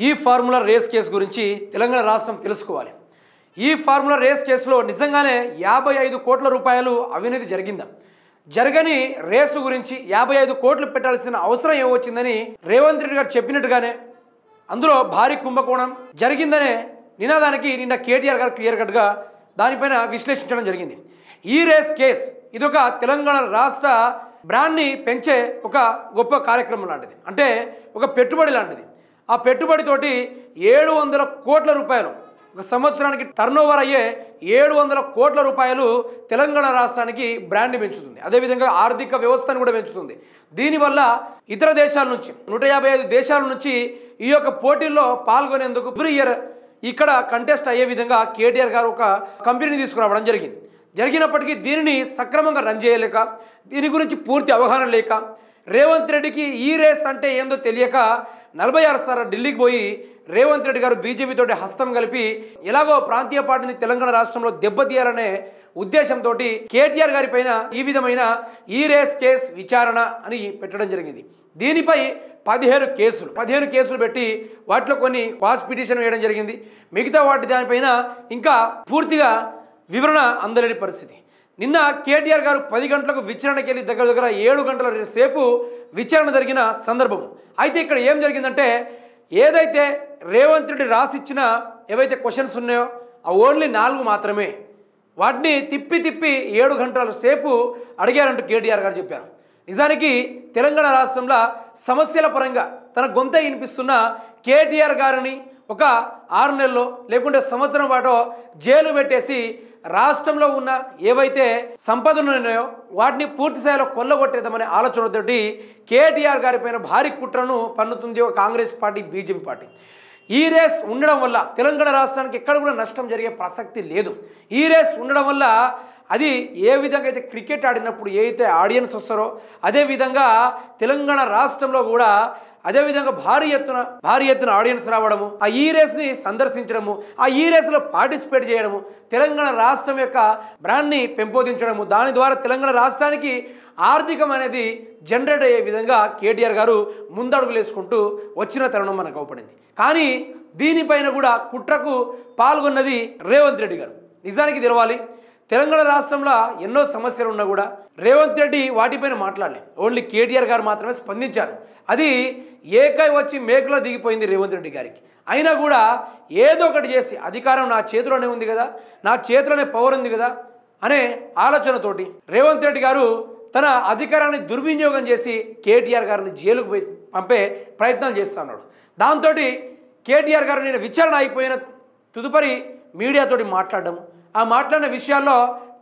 ఈ formula race case గురించి తెలంగాణ రాష్ట్రం తెలుసుకోవాలి. ఈ ఫార్ములా రేస్ కేసులో నిజంగానే 55 కోట్ల రూపాయలు అవినీతి జరిగిందా? జరగని రేసు గురించి 55 కోట్లు పెట్టాల్సిన అవసరం ఏమొచ్చిందని రేవంత్ రెడ్డి గారు చెప్పినట్టుగానే అందులో భారీ కుంభకోణం జరిగిందనే నినాదానికి నిన్న కేటీఆర్ గారు క్లియర్ కట్గా దానిపైన విశ్లేషించడం జరిగింది. ఈ రేస్ కేస్ ఇదొక తెలంగాణ రాష్ట్ర బ్రాండ్ని పెంచే ఒక గొప్ప కార్యక్రమం లాంటిది, అంటే ఒక పెట్టుబడి లాంటిది. ఆ పెట్టుబడితోటి 700 కోట్ల రూపాయలు, ఒక సంవత్సరానికి టర్నోవర్ అయ్యే 700 కోట్ల రూపాయలు తెలంగాణ రాష్ట్రానికి బ్రాండ్ పెంచుతుంది. అదేవిధంగా ఆర్థిక వ్యవస్థను కూడా పెంచుతుంది. దీనివల్ల ఇతర దేశాల నుంచి 155 దేశాల నుంచి ఈ యొక్క పోటీల్లో పాల్గొనేందుకు ఎవ్రీ ఇయర్ ఇక్కడ కంటెస్ట్ అయ్యే విధంగా కేటీఆర్ గారు ఒక కంపెనీని తీసుకురావడం జరిగినప్పటికీ దీనిని సక్రమంగా రన్ చేయలేక, దీని గురించి పూర్తి అవగాహన లేక, రేవంత్ రెడ్డికి ఈ రేస్ అంటే ఏందో తెలియక 46 సార్లు ఢిల్లీకి పోయి రేవంత్ రెడ్డి గారు బీజేపీతో హస్తం కలిపి ఎలాగో ప్రాంతీయ పార్టీని తెలంగాణ రాష్ట్రంలో దెబ్బతీయాలనే ఉద్దేశంతో కేటీఆర్ గారి పైన ఈ విధమైన ఈ రేస్ కేసు విచారణ అని పెట్టడం జరిగింది. దీనిపై 15 కేసులు పెట్టి వాటిలో కొన్ని క్వాష్ పిటిషన్ వేయడం జరిగింది. మిగతా వాటి దానిపైన ఇంకా పూర్తిగా వివరణ అందలేని పరిస్థితి. నిన్న కేటీఆర్ గారు 10 గంటలకు విచారణకి వెళ్ళి దగ్గర 7 గంటల సేపు విచారణ జరిగిన సందర్భం. అయితే ఇక్కడ ఏం జరిగిందంటే, ఏదైతే రేవంత్ రెడ్డి రాసిచ్చిన ఏవైతే క్వశ్చన్స్ ఉన్నాయో ఆ ఓన్లీ 4 మాత్రమే, వాటిని తిప్పి 7 గంటల సేపు అడిగారంటూ కేటీఆర్ గారు చెప్పారు. నిజానికి తెలంగాణ రాష్ట్రంలో సమస్యల పరంగా తన గొంత వినిపిస్తున్న కేటీఆర్ గారిని ఒక 6 నెలల్లో లేకుంటే సంవత్సరం పాటు జైలు పెట్టేసి రాష్ట్రంలో ఉన్న ఏవైతే సంపదలు ఉన్నాయో వాటిని పూర్తి స్థాయిలో కొల్లగొట్టేద్దామనే ఆలోచనతోటి కేటీఆర్ గారి పైన భారీ కుట్రను పన్నుతుంది ఒక కాంగ్రెస్ పార్టీ, బీజేపీ పార్టీ. ఈ రేస్ ఉండడం వల్ల తెలంగాణ రాష్ట్రానికి ఎక్కడ కూడా నష్టం జరిగే ప్రసక్తి లేదు. ఈ రేస్ ఉండడం వల్ల అది ఏ విధంగా అయితే క్రికెట్ ఆడినప్పుడు ఏ అయితే ఆడియన్స్ వస్తారో అదేవిధంగా తెలంగాణ రాష్ట్రంలో కూడా అదేవిధంగా భారీ ఎత్తున ఆడియన్స్ రావడము, ఆ ఈ రేస్ని సందర్శించడము, ఆ ఈ రేస్లో పార్టిసిపేట్ చేయడము, తెలంగాణ రాష్ట్రం యొక్క బ్రాండ్ని పెంపొందించడము, దాని ద్వారా తెలంగాణ రాష్ట్రానికి ఆర్థికం అనేది జనరేట్ అయ్యే విధంగా కేటీఆర్ గారు ముందడుగులు వేసుకుంటూ వచ్చిన తరుణం మనకు అవపడింది. కానీ దీనిపైన కూడా కుట్రకు పాల్గొన్నది రేవంత్ రెడ్డి గారు. నిజానికి తెలవాలి, తెలంగాణ రాష్ట్రంలో ఎన్నో సమస్యలు ఉన్నా కూడా రేవంత్ రెడ్డి వాటిపైన మాట్లాడలే. ఓన్లీ కేటీఆర్ గారు మాత్రమే స్పందించారు. అది ఏకై వచ్చి మేకులో దిగిపోయింది రేవంత్ రెడ్డి గారికి. అయినా కూడా ఏదో ఒకటి చేసి అధికారం నా చేతిలోనే ఉంది కదా, నా చేతిలోనే పవర్ ఉంది కదా అనే ఆలోచనతోటి రేవంత్ రెడ్డి గారు తన అధికారాన్ని దుర్వినియోగం చేసి కేటీఆర్ గారిని జైలుకు పంపే ప్రయత్నాలు చేస్తూ ఉన్నాడు. దాంతో కేటీఆర్ గారు నేను విచారణ అయిపోయిన తదుపరి మీడియాతోటి మాట్లాడడం, ఆ మాట్లాడిన విషయాల్లో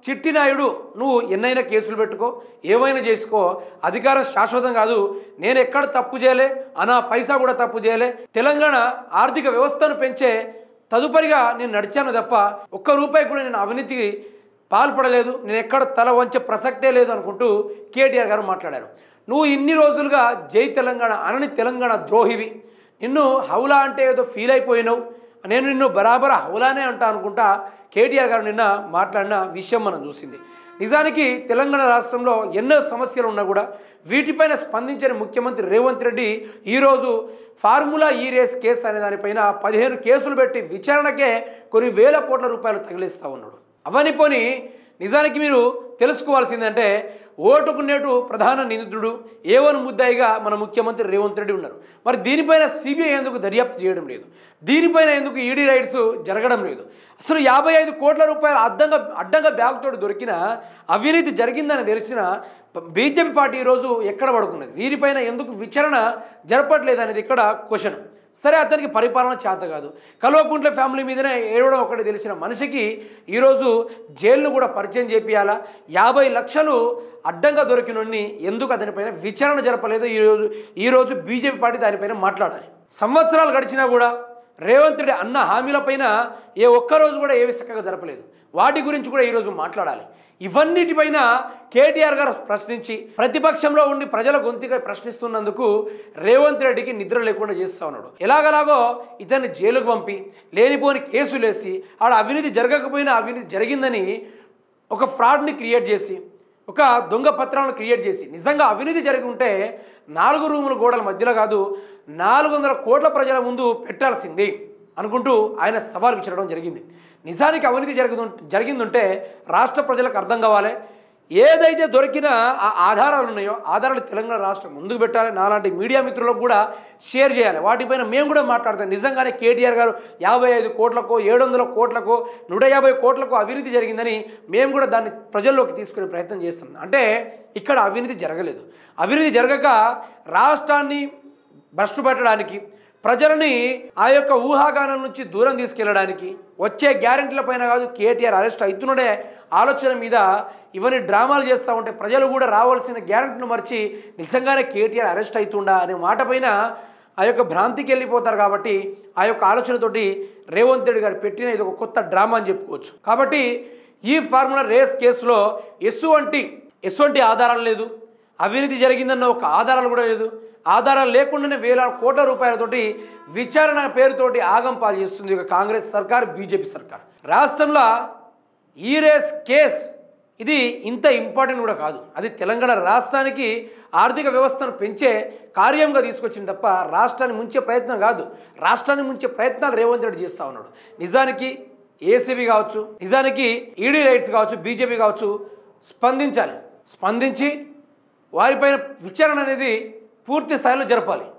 చిట్టి నాయుడు నువ్వు ఎన్నైనా కేసులు పెట్టుకో, ఏమైనా చేసుకో, అధికారం శాశ్వతం కాదు, నేను ఎక్కడ తప్పు చేయలే, అనా పైసా కూడా తప్పు చేయలే, తెలంగాణ ఆర్థిక వ్యవస్థను పెంచే తదుపరిగా నేను నడిచాను తప్ప ₹1 కూడా నేను అవినీతికి పాల్పడలేదు, నేను ఎక్కడ తల వంచే ప్రసక్తే లేదు అనుకుంటూ కేటీఆర్ గారు మాట్లాడారు. నువ్వు ఇన్ని రోజులుగా జై తెలంగాణ అనని తెలంగాణ ద్రోహివి, నిన్ను హౌలా అంటే ఏదో ఫీల్ అయిపోయినావు, నేను నిన్ను బరాబర్ హౌలానే అంటా అనుకుంటా కేటీఆర్ గారు నిన్న మాట్లాడిన విషయం మనం చూసింది. నిజానికి తెలంగాణ రాష్ట్రంలో ఎన్నో సమస్యలు ఉన్నా కూడా వీటిపైన స్పందించని ముఖ్యమంత్రి రేవంత్ రెడ్డి ఈరోజు ఫార్ములా ఈ రేస్ కేసు అనే దానిపైన 15 కేసులు పెట్టి విచారణకే కొన్ని వేల కోట్ల రూపాయలు తగిలిస్తూ ఉన్నాడు. అవన్నీ పోని నిజానికి మీరు తెలుసుకోవాల్సిందంటే ఓటుకు నేటు ప్రధాన నిందితుడు ఏవన్ ముద్దాయిగా మన ముఖ్యమంత్రి రేవంత్ రెడ్డి ఉన్నారు. మరి దీనిపైన సిబిఐ ఎందుకు దర్యాప్తు చేయడం లేదు? దీనిపైన ఎందుకు ఈడీ రైడ్స్ జరగడం లేదు? అసలు 55 కోట్ల రూపాయలు అడ్డంగా బ్యాగుతోటి దొరికిన అవినీతి జరిగిందని తెలిసిన బీజేపీ పార్టీ ఈరోజు ఎక్కడ పడుకున్నది? వీరిపైన ఎందుకు విచారణ జరపట్లేదు అనేది ఇక్కడ క్వశ్చన్. సరే, అతనికి పరిపాలన చేత కాదు, కల్వకుంట్ల ఫ్యామిలీ మీదనే ఏడవడం ఒకటి తెలిసిన మనిషికి ఈరోజు జైలును కూడా పరిచయం చేపియాలా? 50 లక్షలు అడ్డంగా దొరికినోడిని ఎందుకు అతనిపైన విచారణ జరపలేదు? ఈరోజు బీజేపీ పార్టీ దానిపైన మాట్లాడాలి. సంవత్సరాలు గడిచినా కూడా రేవంత్ రెడ్డి అన్న హామీలపైన ఏ ఒక్కరోజు కూడా ఏవి చక్కగా జరపలేదు. వాటి గురించి కూడా ఈరోజు మాట్లాడాలి. ఇవన్నిటిపైన కేటీఆర్ గారు ప్రశ్నించి ప్రతిపక్షంలో ఉండి ప్రజల గొంతుగా ప్రశ్నిస్తున్నందుకు రేవంత్ రెడ్డికి నిద్ర లేకుండా చేస్తూ ఉన్నాడు. ఎలాగలాగో ఇతన్ని జైలుకు పంపి లేనిపోని కేసులేసి ఆడ అవినీతి జరగకపోయినా అవినీతి జరిగిందని ఒక ఫ్రాడ్ని క్రియేట్ చేసి ఒక దొంగ పత్రాలను క్రియేట్ చేసి నిజంగా అవినీతి జరిగి ఉంటే 4 రూముల గోడల మధ్యలో కాదు 400 కోట్ల ప్రజల ముందు పెట్టాల్సింది అనుకుంటూ ఆయన సవాల్ విచ్చడం జరిగింది. నిజానికి అవినీతి జరిగిందంటే రాష్ట్ర ప్రజలకు అర్థం కావాలి. ఏదైతే దొరికిన ఆ ఆధారాలు ఉన్నాయో ఆధారాలు తెలంగాణ రాష్ట్రం ముందుకు పెట్టాలి. నాలాంటి మీడియా మిత్రులకు కూడా షేర్ చేయాలి. వాటిపైన మేము కూడా మాట్లాడతాం. నిజంగానే కేటీఆర్ గారు 55 కోట్లకో 700 కోట్లకో 150 కోట్లకో అవినీతి జరిగిందని మేము కూడా దాన్ని ప్రజల్లోకి తీసుకునే ప్రయత్నం చేస్తున్నాం. అంటే ఇక్కడ అవినీతి జరగలేదు. అవినీతి జరగక రాష్ట్రాన్ని భ్రష్టు పెట్టడానికి, ప్రజలని ఆ యొక్క ఊహాగానం నుంచి దూరం తీసుకెళ్లడానికి, వచ్చే గ్యారెంటీల పైన కాదు కేటీఆర్ అరెస్ట్ అవుతున్నడే ఆలోచన మీద ఇవన్నీ డ్రామాలు చేస్తూ ఉంటే ప్రజలు కూడా రావాల్సిన గ్యారెంటీని మర్చి నిజంగానే కేటీఆర్ అరెస్ట్ అవుతుండా అనే మాట పైన ఆ యొక్క భ్రాంతికి వెళ్ళిపోతారు. కాబట్టి ఆ యొక్క ఆలోచనతోటి రేవంత్ రెడ్డి గారు పెట్టిన ఇది ఒక కొత్త డ్రామా అని చెప్పుకోవచ్చు. కాబట్టి ఈ ఫార్ములా రేస్ కేసులో ఎటువంటి ఆధారాలు లేదు, అవినీతి జరిగిందన్న ఒక ఆధారాలు కూడా లేదు. ఆధారాలు లేకుండానే వేల కోట్ల రూపాయలతోటి విచారణ పేరుతోటి ఆగం పాలు చేస్తుంది ఇక కాంగ్రెస్ సర్కార్, బీజేపీ సర్కార్. రాష్ట్రంలో ఈ రేస్ కేస్ ఇది ఇంత ఇంపార్టెంట్ కూడా కాదు. అది తెలంగాణ రాష్ట్రానికి ఆర్థిక వ్యవస్థను పెంచే కార్యంగా తీసుకొచ్చింది తప్ప రాష్ట్రాన్ని ముంచే ప్రయత్నం కాదు. రాష్ట్రాన్ని ముంచే ప్రయత్నాలు రేవంత్ రెడ్డి చేస్తూ ఉన్నాడు. నిజానికి ఏసీబీ కావచ్చు, నిజానికి ఈడీ రైట్స్ కావచ్చు, బీజేపీ కావచ్చు స్పందించాలి. స్పందించి వారిపైన విచారణ అనేది పూర్తి స్థాయిలో జరపాలి.